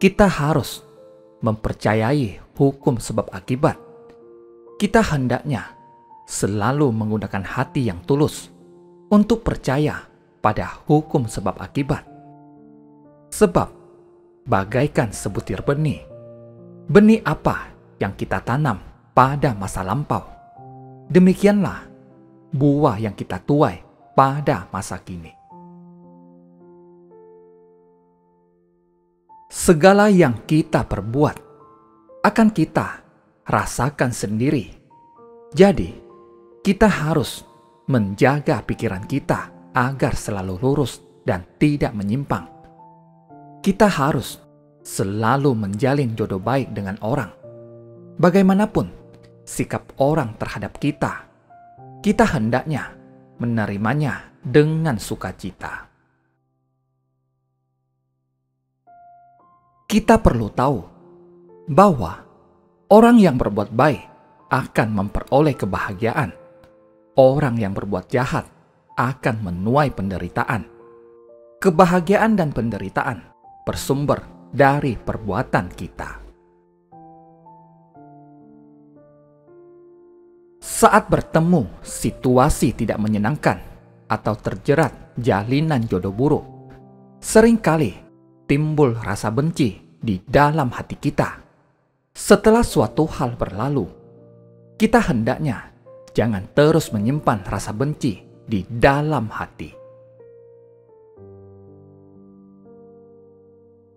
Kita harus mempercayai hukum sebab akibat. Kita hendaknya selalu menggunakan hati yang tulus untuk percaya pada hukum sebab akibat. Sebab bagaikan sebutir benih, benih apa yang kita tanam pada masa lampau, demikianlah buah yang kita tuai pada masa kini. Segala yang kita perbuat akan kita rasakan sendiri. Jadi, kita harus menjaga pikiran kita agar selalu lurus dan tidak menyimpang. Kita harus selalu menjalin jodoh baik dengan orang. Bagaimanapun sikap orang terhadap kita, kita hendaknya menerimanya dengan sukacita. Kita perlu tahu bahwa orang yang berbuat baik akan memperoleh kebahagiaan. Orang yang berbuat jahat akan menuai penderitaan. Kebahagiaan dan penderitaan bersumber dari perbuatan kita. Saat bertemu situasi tidak menyenangkan atau terjerat jalinan jodoh buruk, seringkali timbul rasa benci di dalam hati kita. Setelah suatu hal berlalu, kita hendaknya jangan terus menyimpan rasa benci di dalam hati.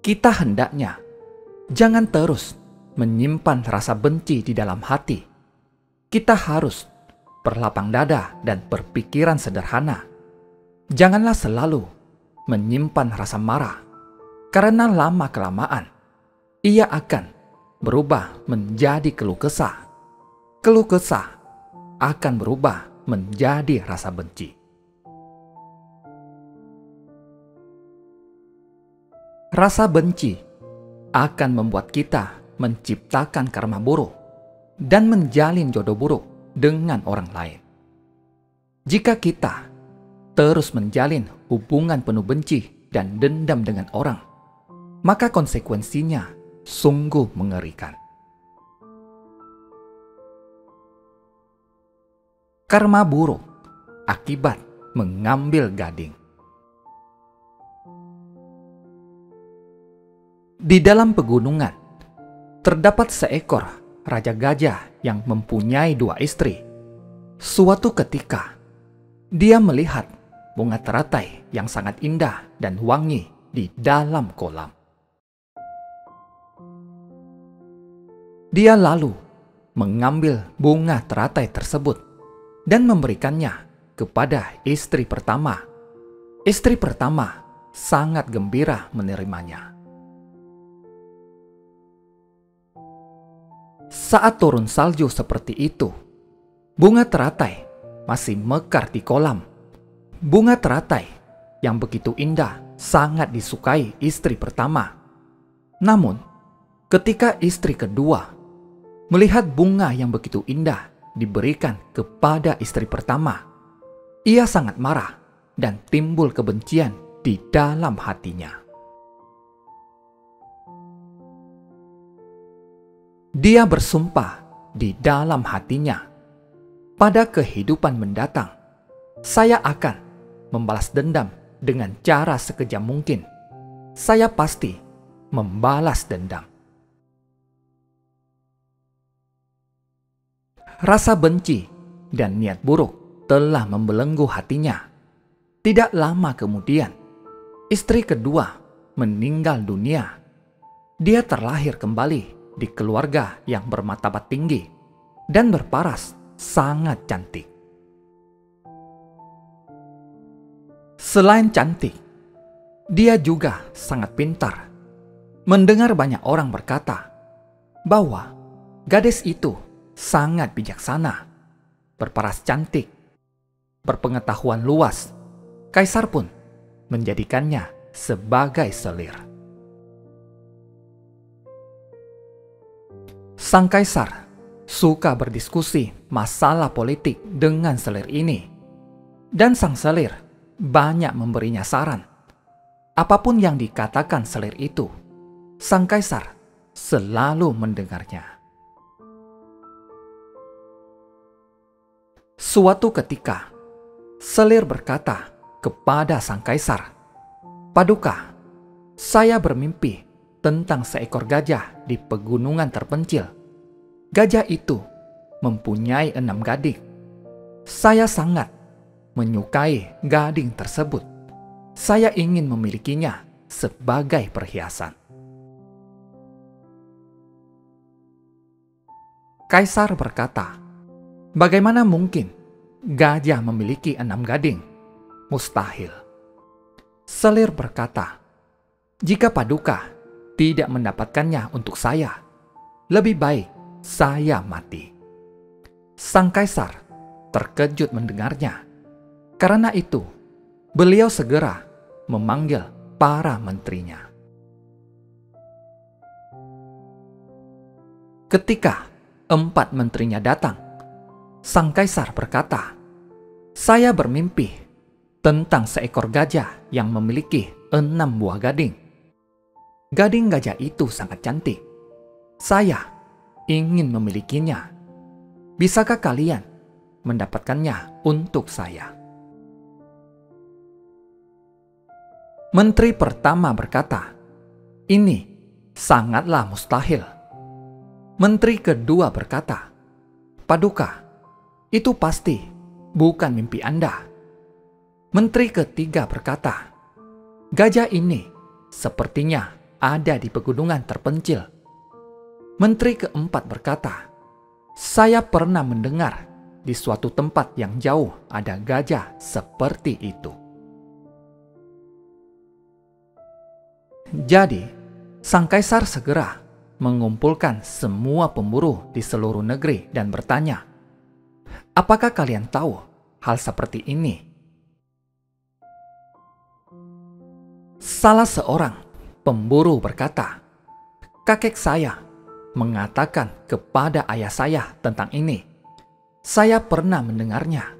Kita hendaknya jangan terus menyimpan rasa benci di dalam hati. Kita harus berlapang dada dan berpikiran sederhana. Janganlah selalu menyimpan rasa marah, karena lama-kelamaan ia akan berubah menjadi keluh kesah. Keluh kesah akan berubah menjadi rasa benci. Rasa benci akan membuat kita menciptakan karma buruk dan menjalin jodoh buruk dengan orang lain. Jika kita terus menjalin hubungan penuh benci dan dendam dengan orang, maka konsekuensinya sungguh mengerikan. Karma buruk akibat mengambil gading. Di dalam pegunungan terdapat seekor raja gajah yang mempunyai 2 istri. Suatu ketika, dia melihat bunga teratai yang sangat indah dan wangi di dalam kolam. Dia lalu mengambil bunga teratai tersebut dan memberikannya kepada istri pertama. Istri pertama sangat gembira menerimanya. Saat turun salju seperti itu, bunga teratai masih mekar di kolam. Bunga teratai yang begitu indah sangat disukai istri pertama. Namun, ketika istri kedua melihat bunga yang begitu indah diberikan kepada istri pertama, ia sangat marah dan timbul kebencian di dalam hatinya. Dia bersumpah di dalam hatinya, pada kehidupan mendatang, saya akan membalas dendam dengan cara sekejam mungkin. Saya pasti membalas dendam. Rasa benci dan niat buruk telah membelenggu hatinya. Tidak lama kemudian, istri kedua meninggal dunia. Dia terlahir kembali di keluarga yang bermartabat tinggi dan berparas sangat cantik. Selain cantik, dia juga sangat pintar. Mendengar banyak orang berkata bahwa gadis itu sangat bijaksana, berparas cantik, berpengetahuan luas. Kaisar pun menjadikannya sebagai selir. Sang kaisar suka berdiskusi masalah politik dengan selir ini, dan sang selir banyak memberinya saran. Apapun yang dikatakan selir itu, sang kaisar selalu mendengarnya. Suatu ketika, selir berkata kepada sang kaisar, "Paduka, saya bermimpi tentang seekor gajah di pegunungan terpencil. Gajah itu mempunyai 6 gading. Saya sangat menyukai gading tersebut. Saya ingin memilikinya sebagai perhiasan." Kaisar berkata, "Bagaimana mungkin gajah memiliki 6 gading? Mustahil." Selir berkata, "Jika Paduka tidak mendapatkannya untuk saya, lebih baik saya mati." Sang kaisar terkejut mendengarnya. Karena itu, beliau segera memanggil para menterinya. Ketika 4 menterinya datang, sang kaisar berkata, "Saya bermimpi tentang seekor gajah yang memiliki 6 buah gading. Gading gajah itu sangat cantik. Saya ingin memilikinya. Bisakah kalian mendapatkannya untuk saya?" Menteri pertama berkata, "Ini sangatlah mustahil." Menteri kedua berkata, "Paduka, itu pasti bukan mimpi Anda." Menteri ketiga berkata, "Gajah ini sepertinya ada di pegunungan terpencil." Menteri keempat berkata, "Saya pernah mendengar di suatu tempat yang jauh ada gajah seperti itu." Jadi, sang kaisar segera mengumpulkan semua pemburu di seluruh negeri dan bertanya, "Apakah kalian tahu hal seperti ini?" Salah seorang pemburu berkata, "Kakek saya mengatakan kepada ayah saya tentang ini. Saya pernah mendengarnya,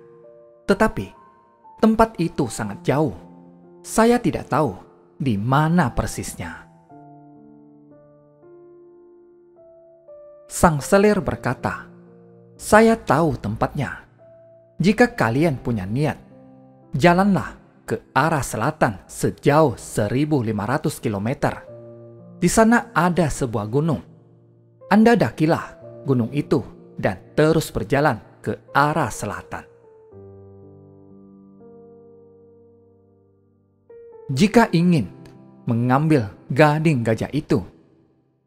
tetapi tempat itu sangat jauh. Saya tidak tahu di mana persisnya." Sang selir berkata, "Saya tahu tempatnya. Jika kalian punya niat, jalanlah ke arah selatan sejauh 1.500 km. Di sana ada sebuah gunung. Anda dakilah gunung itu dan terus berjalan ke arah selatan. Jika ingin mengambil gading gajah itu,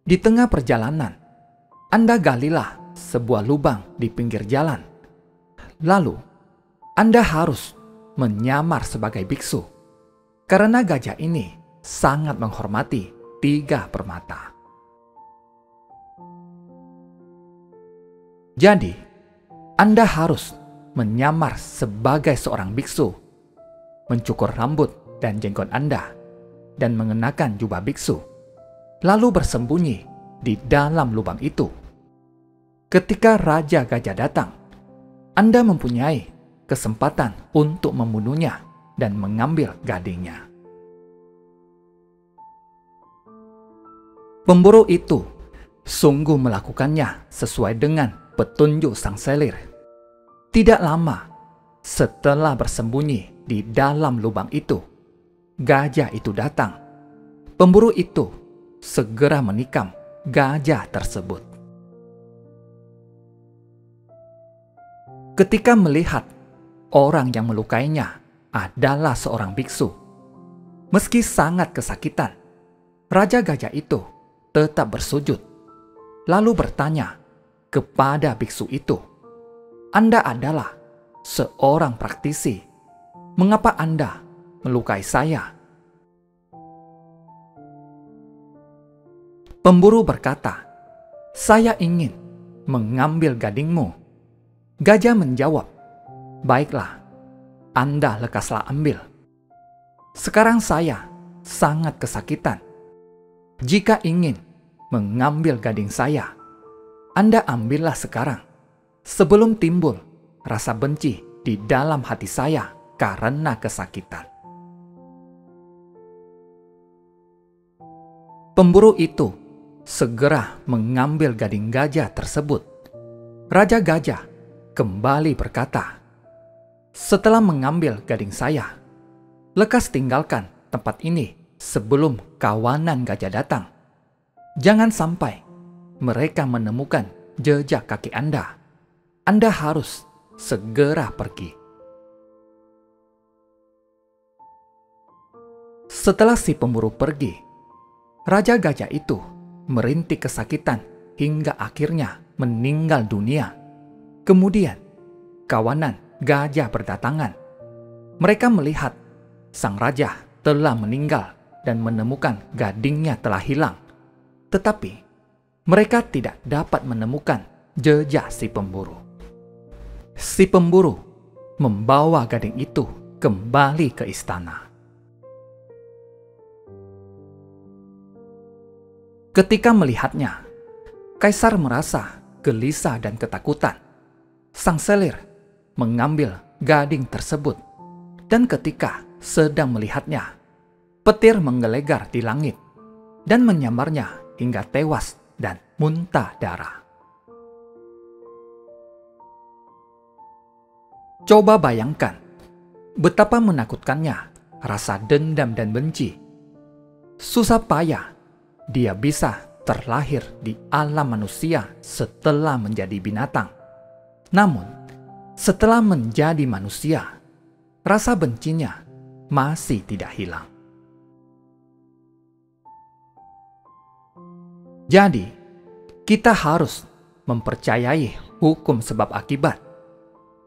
di tengah perjalanan, Anda galilah sebuah lubang di pinggir jalan. Lalu, Anda harus menyamar sebagai biksu, karena gajah ini sangat menghormati 3 permata. Jadi, Anda harus menyamar sebagai seorang biksu, mencukur rambut dan jenggot Anda, dan mengenakan jubah biksu, lalu bersembunyi di dalam lubang itu. Ketika Raja Gajah datang, Anda mempunyai kesempatan untuk membunuhnya dan mengambil gadingnya." Pemburu itu sungguh melakukannya sesuai dengan petunjuk sang selir. Tidak lama setelah bersembunyi di dalam lubang itu, gajah itu datang. Pemburu itu segera menikam gajah tersebut. Ketika melihat orang yang melukainya adalah seorang biksu, meski sangat kesakitan, Raja Gajah itu tetap bersujud, lalu bertanya kepada biksu itu, "Anda adalah seorang praktisi. Mengapa Anda melukai saya?" Pemburu berkata, "Saya ingin mengambil gadingmu." Gajah menjawab, "Baiklah, Anda lekaslah ambil. Sekarang saya sangat kesakitan. Jika ingin mengambil gading saya, Anda ambillah sekarang, sebelum timbul rasa benci di dalam hati saya karena kesakitan. Pemburu itu segera mengambil gading gajah tersebut. Raja Gajah kembali berkata, "Setelah mengambil gading saya, lekas tinggalkan tempat ini sebelum kawanan gajah datang. Jangan sampai mereka menemukan jejak kaki Anda. Anda harus segera pergi." Setelah si pemburu pergi, Raja Gajah itu merintih kesakitan hingga akhirnya meninggal dunia. Kemudian, kawanan gajah berdatangan. Mereka melihat sang raja telah meninggal dan menemukan gadingnya telah hilang. Tetapi, mereka tidak dapat menemukan jejak si pemburu. Si pemburu membawa gading itu kembali ke istana. Ketika melihatnya, Kaisar merasa gelisah dan ketakutan. Sang selir mengambil gading tersebut, dan ketika sedang melihatnya, petir menggelegar di langit dan menyambarnya hingga tewas dan muntah darah. Coba bayangkan betapa menakutkannya rasa dendam dan benci. Susah payah dia bisa terlahir di alam manusia setelah menjadi binatang. Namun, setelah menjadi manusia, rasa bencinya masih tidak hilang. Jadi, kita harus mempercayai hukum sebab akibat.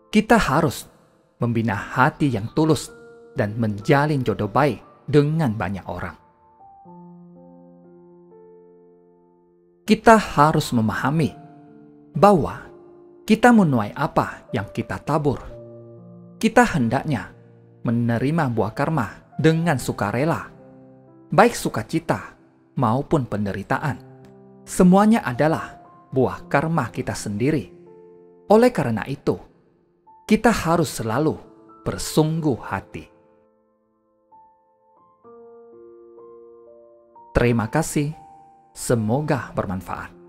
Kita harus membina hati yang tulus dan menjalin jodoh baik dengan banyak orang. Kita harus memahami bahwa kita menuai apa yang kita tabur. Kita hendaknya menerima buah karma dengan sukarela, baik sukacita maupun penderitaan. Semuanya adalah buah karma kita sendiri. Oleh karena itu, kita harus selalu bersungguh hati. Terima kasih. Semoga bermanfaat.